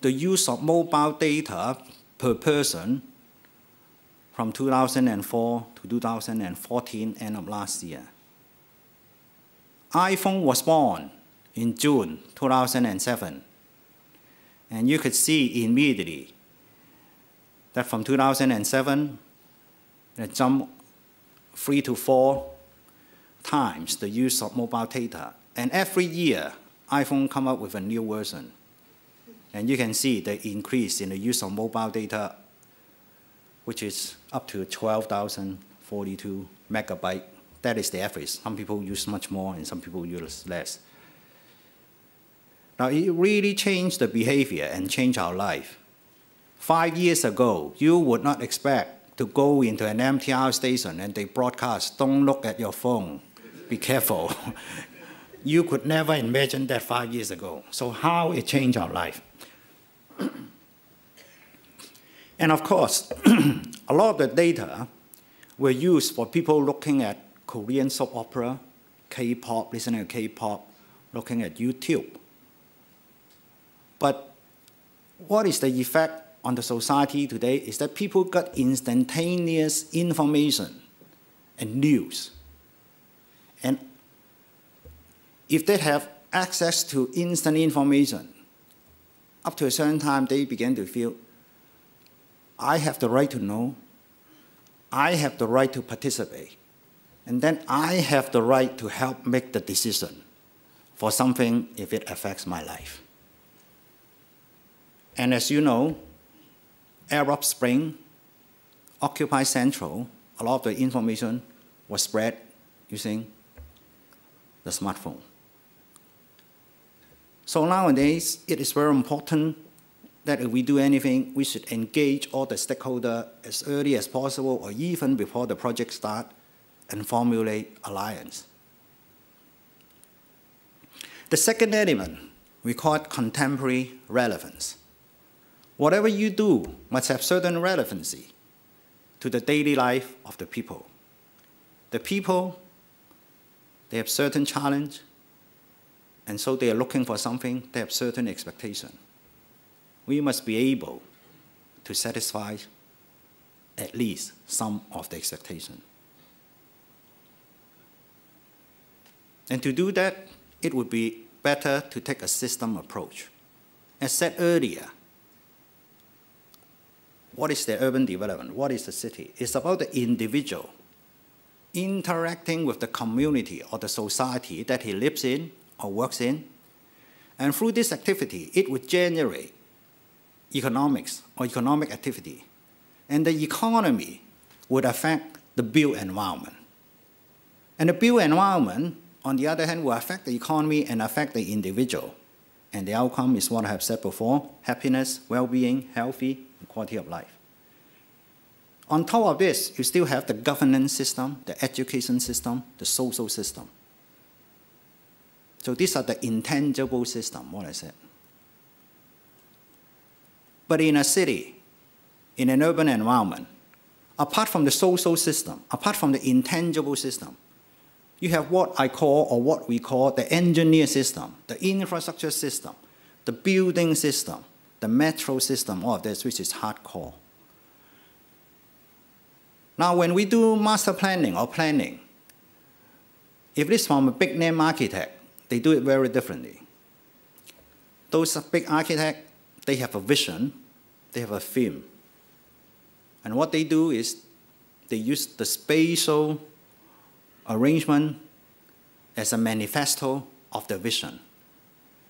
the use of mobile data per person from 2004 to 2014, end of last year. iPhone was born in June 2007. And you could see immediately that from 2007, it jumped 3 to 4 times the use of mobile data. And every year, iPhone come up with a new version. And you can see the increase in the use of mobile data, which is up to 12,042 megabytes. That is the average. Some people use much more and some people use less. Now, it really changed the behavior and changed our life. 5 years ago, you would not expect to go into an MTR station and they broadcast, don't look at your phone, be careful. You could never imagine that 5 years ago. So how it changed our life. And of course, a lot of the data were used for people looking at Korean soap opera, K-pop, listening to K-pop, looking at YouTube. But what is the effect on the society today is that people got instantaneous information and news. And if they have access to instant information, up to a certain time, they begin to feel, I have the right to know, I have the right to participate, and then I have the right to help make the decision for something if it affects my life. And as you know, Arab Spring, Occupy Central, a lot of the information was spread using the smartphone. So nowadays, it is very important that if we do anything, we should engage all the stakeholders as early as possible or even before the project starts and formulate alliance. The second element, we call it contemporary relevance. Whatever you do must have certain relevancy to the daily life of the people. The people, they have certain challenge, and so they are looking for something, they have certain expectation. We must be able to satisfy at least some of the expectation. And to do that, it would be better to take a system approach. As said earlier, what is the urban development? What is the city? It's about the individual interacting with the community or the society that he lives in or works in. And through this activity, it would generate economics or economic activity. And the economy would affect the built environment. And the built environment, on the other hand, will affect the economy and affect the individual. And the outcome is what I have said before, happiness, well-being, healthy, and quality of life. On top of this, you still have the governance system, the education system, the social system. So these are the intangible system, what I said. But in a city, in an urban environment, apart from the social system, apart from the intangible system, You have what I call, or what we call, the engineer system, the infrastructure system, the building system, the metro system, all of this, which is hardcore. Now, when we do master planning or planning, if it's from a big name architect, they do it very differently. Those big architects, they have a vision, they have a theme. And what they do is they use the spatial arrangement as a manifesto of the vision.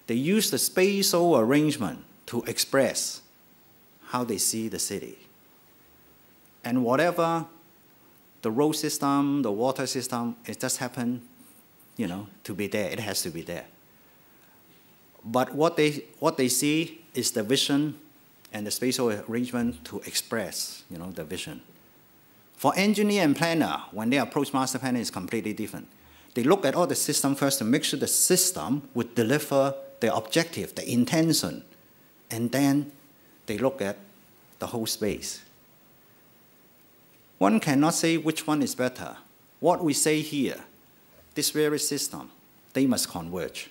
They use the spatial arrangement to express how they see the city. And whatever the road system, the water system, it just happened, to be there. It has to be there. But what they see is the vision and the spatial arrangement to express, the vision. For engineer and planner, when they approach master planning, it's completely different. They look at all the system first to make sure the system would deliver the objective, the intention, and then they look at the whole space. One cannot say which one is better. What we say here, this very system, they must converge.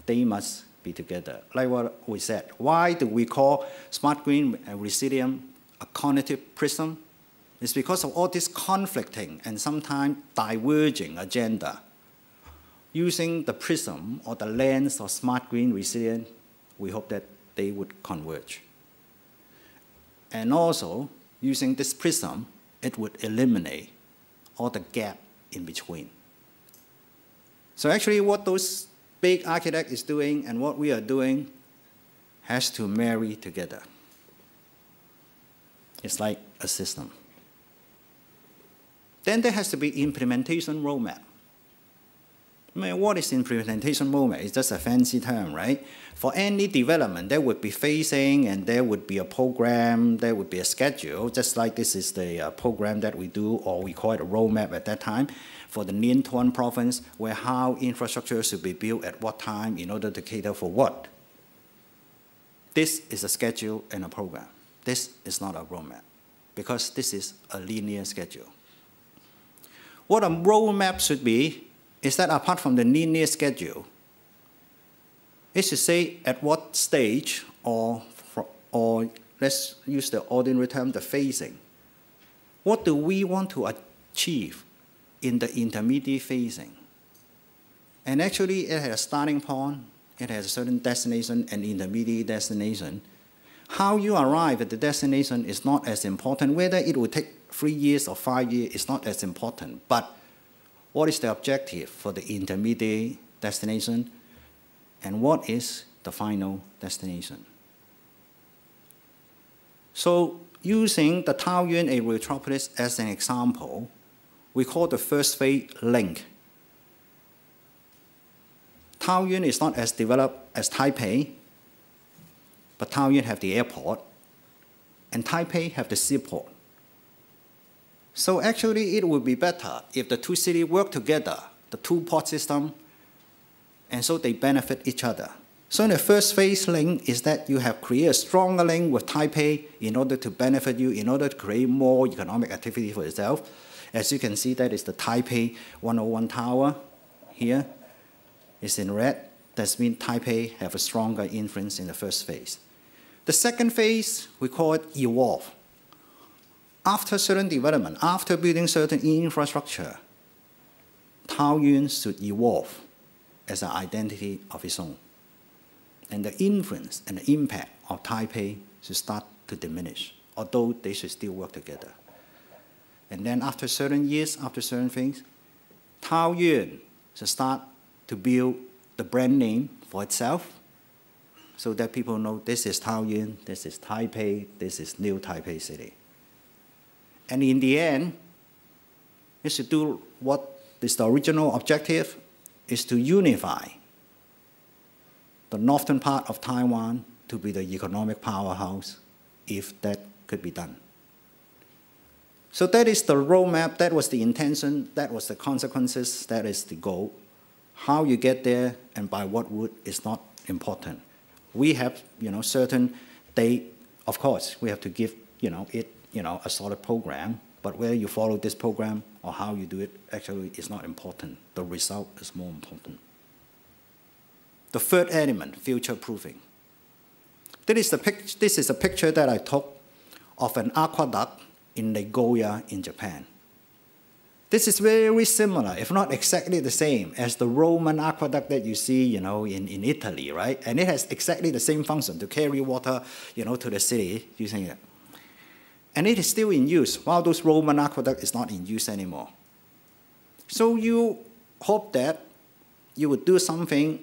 They must be together. Like what we said, why do we call smart green and resilient a cognitive prism? It's because of all this conflicting and sometimes diverging agenda. Using the prism or the lens of smart green resilient, we hope that they would converge. And also, using this prism, it would eliminate all the gap in between. So actually what those big architect is doing and what we are doing has to marry together. It's like a system. Then there has to be implementation roadmap. I mean, what is implementation roadmap? It's just a fancy term, right? For any development, there would be phasing and there would be a program, there would be a schedule, just like this is the program that we do, or we call it a roadmap at that time, for the Ninh Thuan province, where how infrastructure should be built at what time in order to cater for what. This is a schedule and a program. This is not a roadmap, because this is a linear schedule. What a roadmap should be is that apart from the linear schedule, it should say at what stage, or let's use the ordinary term, the phasing. What do we want to achieve in the intermediate phasing? And actually, it has a starting point, it has a certain destination and intermediate destination. How you arrive at the destination is not as important. Whether it will take 3 years or 5 years is not as important. But what is the objective for the intermediate destination? And what is the final destination? So using the Taoyuan and Eurotropolis as an example, we call the first phase link. Taoyuan is not as developed as Taipei, but Taoyuan have the airport, and Taipei have the seaport. So actually, it would be better if the two cities work together, the two port system, and so they benefit each other. So in the first phase link is that you have created a stronger link with Taipei in order to benefit you, in order to create more economic activity for yourself. As you can see, that is the Taipei 101 tower here. It's in red. That means Taipei have a stronger influence in the first phase. The second phase, we call it evolve. After certain development, after building certain infrastructure, Taoyuan should evolve as an identity of its own. And the influence and the impact of Taipei should start to diminish, although they should still work together. And then after certain years, after certain things, Taoyuan should start to build the brand name for itself so that people know this is Taoyuan, this is Taipei, this is New Taipei City. And in the end, it should do what is the original objective, is to unify the northern part of Taiwan to be the economic powerhouse, if that could be done. So that is the roadmap, that was the intention, that was the consequences, that is the goal. How you get there and by what route is not important. We have, certain date, of course, we have to give, it, a solid program, but whether you follow this program or how you do it actually is not important. The result is more important. The third element, future-proofing. This is a picture that I took of an aqueduct in Nagoya in Japan. This is very similar, if not exactly the same, as the Roman aqueduct that you see, in Italy, right? And it has exactly the same function to carry water, to the city using it. And it is still in use, while those Roman aqueduct is not in use anymore. So you hope that you would do something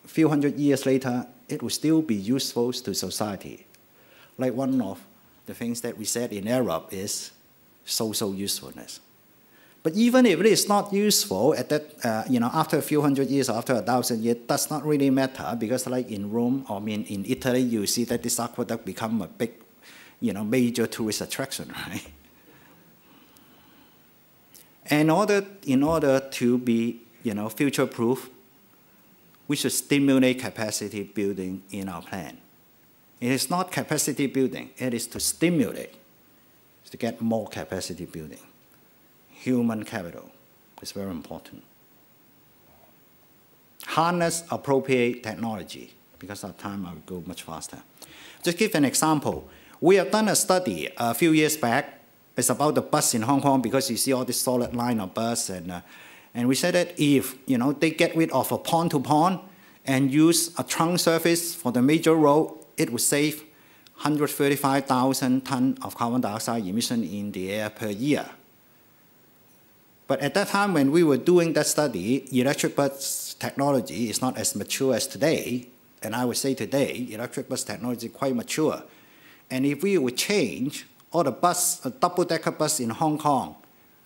a few hundred years later, it will still be useful to society. Like one of the things that we said in Arup is social usefulness. But even if it is not useful at that, after a few hundred years or after 1,000 years, it does not really matter, because like in Rome, in Italy, you see that this aqueduct become a big, major tourist attraction, right? And in order to be, future-proof, we should stimulate capacity building in our plan. It is not capacity building, it is to stimulate, to get more capacity building. Human capital is very important. Harness appropriate technology. Because of time, I will go much faster. Just give an example. We have done a study a few years back. It's about the bus in Hong Kong, because you see all this solid line of bus. And we said that if they get rid of a pond-to-pond and use a trunk surface for the major road, it would save 135,000 tons of carbon dioxide emission in the air per year. But at that time, when we were doing that study, electric bus technology is not as mature as today. And I would say today, electric bus technology is quite mature. And if we would change all the double-decker bus in Hong Kong,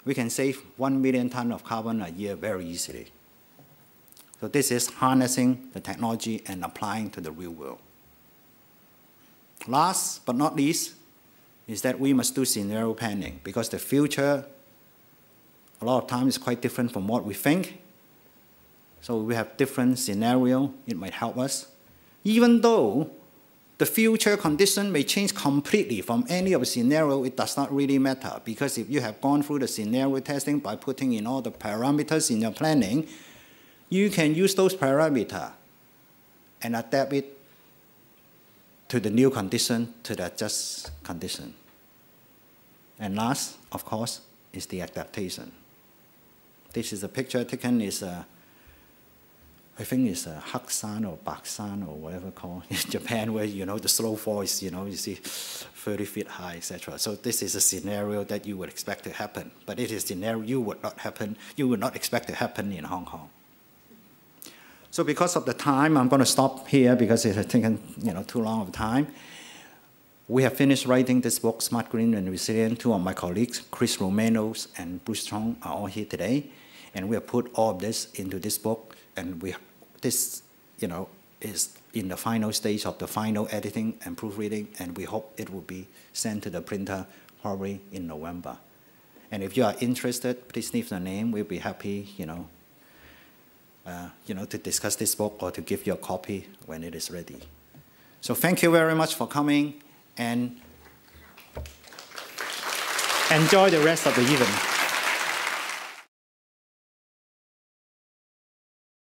we can save 1 million tons of carbon a year very easily. So this is harnessing the technology and applying to the real world. Last but not least is that we must do scenario planning, because the future a lot of times is quite different from what we think. So we have different scenarios, it might help us. Even though the future condition may change completely from any of the scenario, it does not really matter, because if you have gone through the scenario testing by putting in all the parameters in your planning, you can use those parameters and adapt it to the new condition, to the adjust condition. And last, of course, is the adaptation. This is a picture taken, I think it's a Haksan or Baksan or whatever called in Japan, where the snowfall is you see 30 feet high, etc. So this is a scenario that you would expect to happen, but it is a scenario you would not expect to happen in Hong Kong. So because of the time, I'm going to stop here because it has taken too long of time. We have finished writing this book, Smart, Green, and Resilient. Two of my colleagues, Chris Romanos and Bruce Chong, are all here today. And we have put all of this into this book. And this is in the final stage of the final editing and proofreading. And we hope it will be sent to the printer probably in November. And if you are interested, please leave your name. We'll be happy, to discuss this book or to give you a copy when it is ready. So thank you very much for coming, and enjoy the rest of the evening.